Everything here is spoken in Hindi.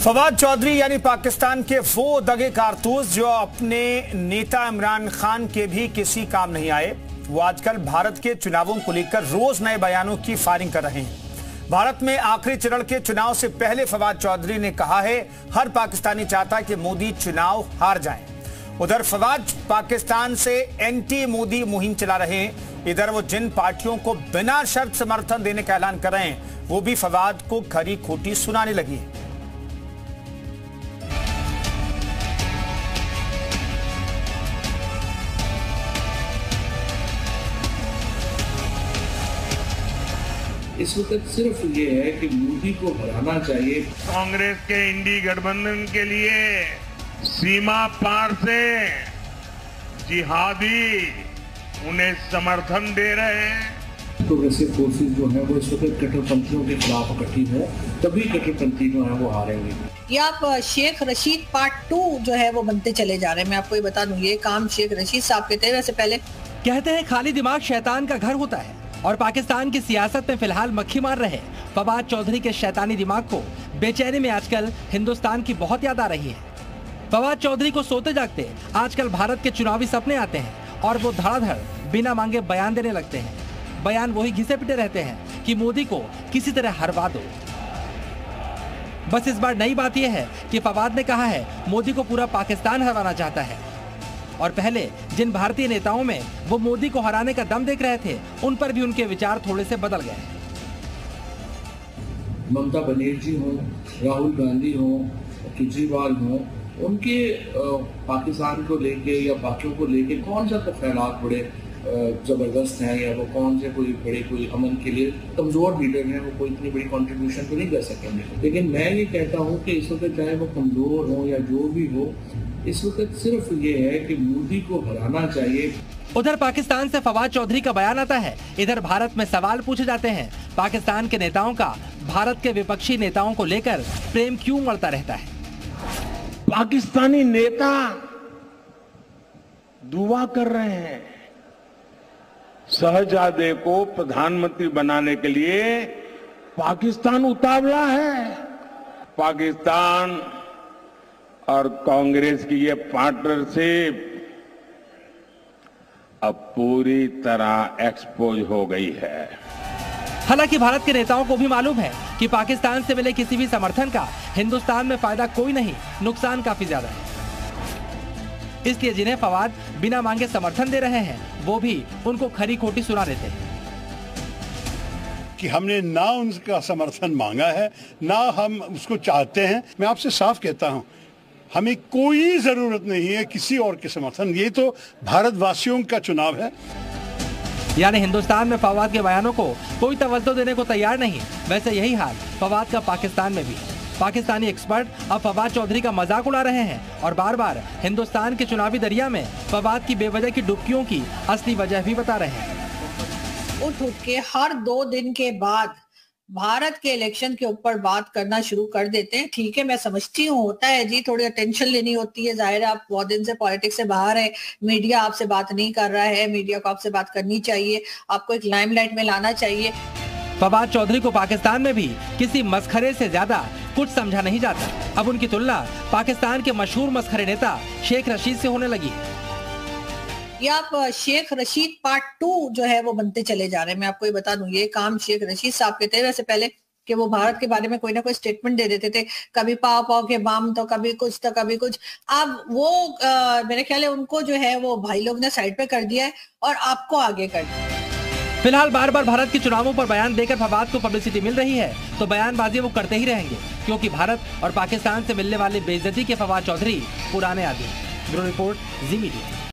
फवाद चौधरी यानी पाकिस्तान के वो दगे कारतूस जो अपने नेता इमरान खान के भी किसी काम नहीं आए, वो आजकल भारत के चुनावों को लेकर रोज नए बयानों की फायरिंग कर रहे हैं। भारत में आखिरी चरण के चुनाव से पहले फवाद चौधरी ने कहा है, हर पाकिस्तानी चाहता है कि मोदी चुनाव हार जाए। उधर फवाद पाकिस्तान से एंटी मोदी मुहिम चला रहे हैं। इधर वो जिन पार्टियों को बिना शर्त समर्थन देने का ऐलान कर रहे हैं, वो भी फवाद को खरी खोटी सुनाने लगी है। इस वक्त सिर्फ ये है कि मोदी को हराना चाहिए। कांग्रेस के इंडी गठबंधन के लिए सीमा पार से जिहादी उन्हें समर्थन दे रहे हैं। प्रोग्रेसिव फोर्सेस जो है वो इस वक्त कट्टरपंथियों के खिलाफ इकट्ठी है, तभी कट्टरपंथी जो है वो हारेंगे। ये आप शेख रशीद पार्ट 2 जो है वो बनते चले जा रहे हैं। मैं आपको ये बता दूं, ये काम शेख रशीद साहब के थे। वैसे पहले कहते हैं खाली दिमाग शैतान का घर होता है, और पाकिस्तान की सियासत में फिलहाल मक्खी मार रहे फवाद चौधरी के शैतानी दिमाग को बेचैनी में आजकल हिंदुस्तान की बहुत याद आ रही है। फवाद चौधरी को सोते जागते आजकल भारत के चुनावी सपने आते हैं और वो धड़ाधड़ बिना मांगे बयान देने लगते हैं। बयान वही घिसे पिटे रहते हैं कि मोदी को किसी तरह हरवा दो। बस इस बार नई बात यह है कि फवाद ने कहा है मोदी को पूरा पाकिस्तान हरवाना चाहता है, और पहले जिन भारतीय नेताओं में वो मोदी को हराने का दम देख रहे थे, उन पर भी उनके विचार थोड़े से बदल गए। ममता बनर्जी हो, राहुल गांधी हो, केजरीवाल हो, उनके पाकिस्तान को लेके या बाकियों को लेके कौन सा तो ख्यालात बड़े जबरदस्त हैं, या वो कौन से कोई अमन के लिए कमजोर लीडर हैं, वो कोई इतनी बड़ी कंट्रीब्यूशन तो नहीं कर सकेंगे। लेकिन मैं ये कहता हूँ कि इस वक्त चाहे वो कमजोर हो या जो भी हो, इस वक्त सिर्फ ये है कि मोदी को हराना चाहिए। उधर पाकिस्तान से फवाद चौधरी का बयान आता है, इधर भारत में सवाल पूछे जाते हैं, पाकिस्तान के नेताओं का भारत के विपक्षी नेताओं को लेकर प्रेम क्यों मरता रहता है। पाकिस्तानी नेता दुआ कर रहे हैं शहजादे को प्रधानमंत्री बनाने के लिए। पाकिस्तान उतावला है। पाकिस्तान और कांग्रेस की ये पार्टनरशिप अब पूरी तरह एक्सपोज हो गई है। हालांकि भारत के नेताओं को भी मालूम है कि पाकिस्तान से मिले किसी भी समर्थन का हिंदुस्तान में फायदा कोई नहीं, नुकसान काफी ज्यादा है। इसलिए जिन्हें फवाद बिना मांगे समर्थन दे रहे हैं, वो भी उनको खरी खोटी सुना देते हैं कि हमने ना उनका समर्थन मांगा है, ना हम उसको चाहते हैं। मैं आपसे साफ कहता हूं, हमें कोई जरूरत नहीं है किसी और के समर्थन। ये तो भारतवासियों का चुनाव है। यानी हिंदुस्तान में फवाद के बयानों को कोई तवज्जो देने को तैयार नहीं। वैसे यही हाल फवाद का पाकिस्तान में भी। पाकिस्तानी एक्सपर्ट अब फवाद चौधरी का मजाक उड़ा रहे हैं और बार बार हिंदुस्तान के चुनावी दरिया में फवाद की बेवजह की डुबकियों की असली वजह भी बता रहे हैं। उठ के हर 2 दिन के बाद भारत के इलेक्शन के ऊपर बात करना शुरू कर देते हैं। ठीक है, मैं समझती हूँ, होता है जी, थोड़ी अटेंशन लेनी होती है। जाहिर है आप बहुत दिन से पॉलिटिक्स से बाहर है, मीडिया आपसे बात नहीं कर रहा है, मीडिया को आपसे बात करनी चाहिए, आपको एक लाइमलाइट में लाना चाहिए। फवाद चौधरी को पाकिस्तान में भी किसी मस्खरे से ज्यादा कुछ समझा नहीं जाता। अब उनकी तुलना पाकिस्तान के मशहूर मस्खरे नेता शेख रशीद से होने लगी। ये आप शेख रशीद पार्ट 2 जो है वो बनते चले जा रहे हैं। मैं आपको ये बता दूं, ये काम शेख रशीद साहब के थे। वैसे पहले कि वो भारत के बारे में कोई ना कोई स्टेटमेंट दे देते थे, कभी पाव के बम, तो कभी कुछ तो कभी कुछ। अब वो मेरे ख्याल है उनको जो है वो भाई लोग ने साइड पे कर दिया है और आपको आगे कर दिया। फिलहाल बार बार भारत के चुनावों पर बयान देकर फवाद को पब्लिसिटी मिल रही है, तो बयानबाजी वो करते ही रहेंगे, क्योंकि भारत और पाकिस्तान से मिलने वाली बेइज्जती के फवाद चौधरी पुराने आदि हैं। ब्यूरो रिपोर्ट, जी मीडिया।